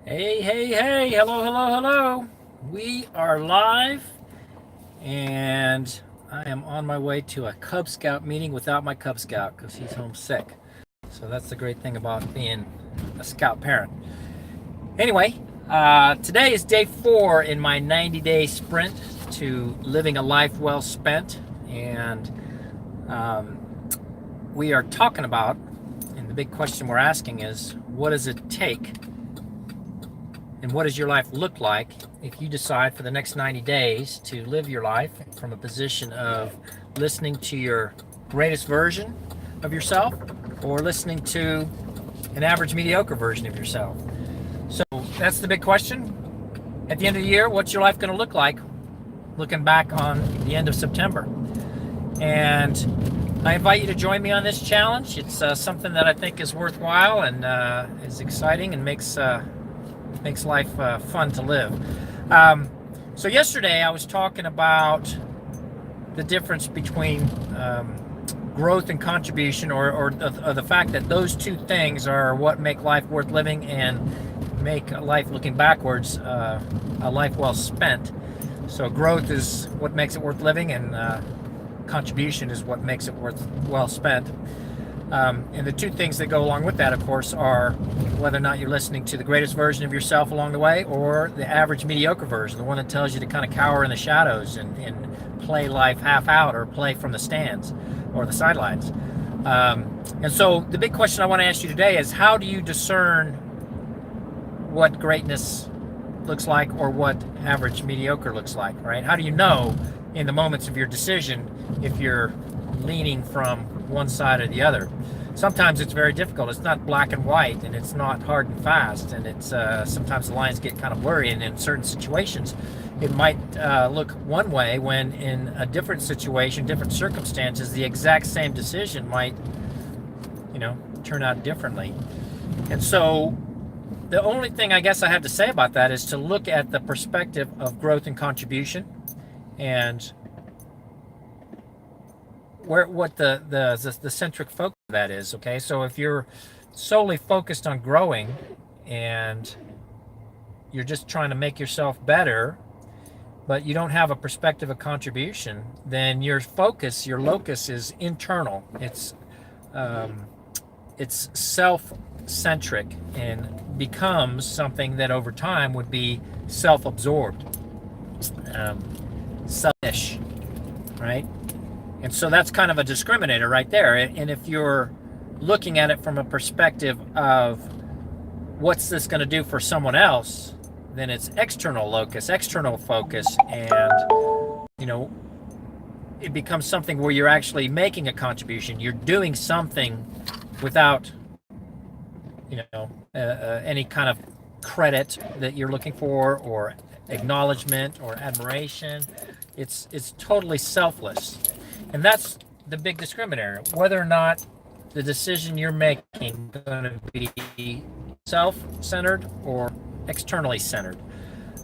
Hey, hey, hey, hello, hello, hello. We are live, and I am on my way to a Cub Scout meeting without my Cub Scout because he's homesick. So that's the great thing about being a Scout parent. Anyway, today is day 4 in my 90-day sprint to living a life well spent, and um, we are talking about, and the big question we're asking is, what does it take? And what does your life look like if you decide for the next 90 days to live your life from a position of listening to your greatest version of yourself or listening to an average mediocre version of yourself? So that's the big question. At the end of the year, what's your life going to look like looking back on the end of September? And I invite you to join me on this challenge. It's something that I think is worthwhile and is exciting and makes life fun to live. So yesterday I was talking about the difference between growth and contribution, or the fact that those two things are what make life worth living and make life looking backwards a life well spent. So growth is what makes it worth living, and contribution is what makes it worth well spent. And the two things that go along with that, of course, are whether or not you're listening to the greatest version of yourself along the way or the average mediocre version, the one that tells you to kind of cower in the shadows and play life half out or play from the stands or the sidelines. And so the big question I want to ask you today is, how do you discern what greatness looks like or what average mediocre looks like, right? How do you know in the moments of your decision if you're leaning from one side or the other? Sometimes it's very difficult. It's not black and white, and it's not hard and fast, and it's sometimes the lines get kind of blurry, and in certain situations it might look one way when in a different situation, different circumstances, the exact same decision might turn out differently. And so the only thing I guess I have to say about that is to look at the perspective of growth and contribution, and what the centric focus of that is. Okay, so if you're solely focused on growing and you're just trying to make yourself better, but you don't have a perspective of contribution, then your focus, your locus, is internal. It's self-centric and becomes something that over time would be self-absorbed, selfish, right? And so that's kind of a discriminator right there. And if you're looking at it from a perspective of what's this going to do for someone else, then it's external locus, external focus, and it becomes something where you're actually making a contribution. You're doing something without any kind of credit that you're looking for, or acknowledgement or admiration. It's totally selfless. And that's the big discriminator, whether or not the decision you're making is going to be self-centered or externally centered.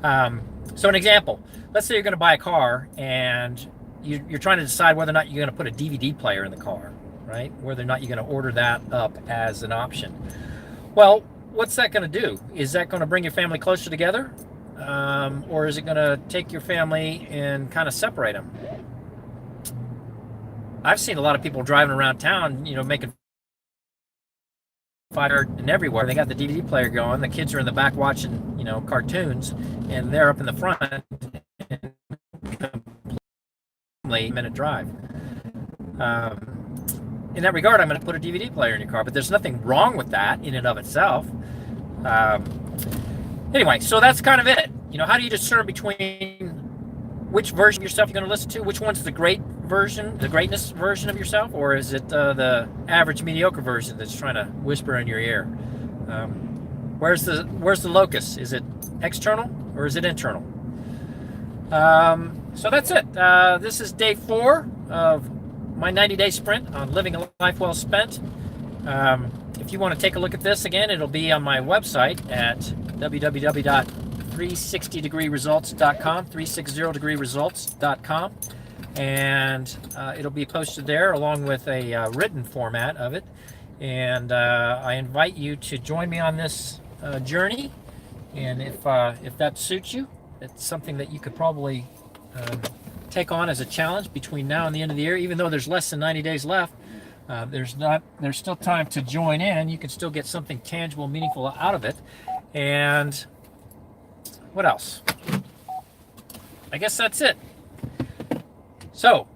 So an example, let's say you're going to buy a car and you're trying to decide whether or not you're going to put a DVD player in the car, right? Whether or not you're going to order that up as an option. Well, what's that going to do? Is that going to bring your family closer together? Or is it going to take your family and kind of separate them? I've seen a lot of people driving around town, making fire and everywhere. They got the DVD player going. The kids are in the back watching, cartoons, and they're up in the front. And completely minute drive. In that regard, I'm going to put a DVD player in your car, but there's nothing wrong with that in and of itself. Anyway, so that's kind of it. How do you discern between which version of yourself you're going to listen to? Which one's the great version, the greatness version of yourself, or is it the average mediocre version that's trying to whisper in your ear? Where's the locus? Is it external or is it internal? So that's it. This is day 4 of my 90-day sprint on living a life well spent. If you want to take a look at this again, it'll be on my website at www.360degreeresults.com, 360degreeresults.com, and it'll be posted there along with a written format of it. And I invite you to join me on this journey And if that suits you, it's something that you could probably take on as a challenge between now and the end of the year. Even though there's less than 90 days left, there's still time to join in. You can still get something tangible, meaningful out of it. And what else? I guess that's it. So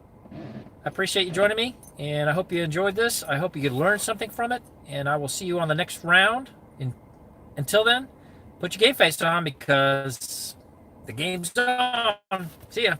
I appreciate you joining me, and I hope you enjoyed this. I hope you could learn something from it, and I will see you on the next round. Until then, put your game face on, because the game's on. See ya.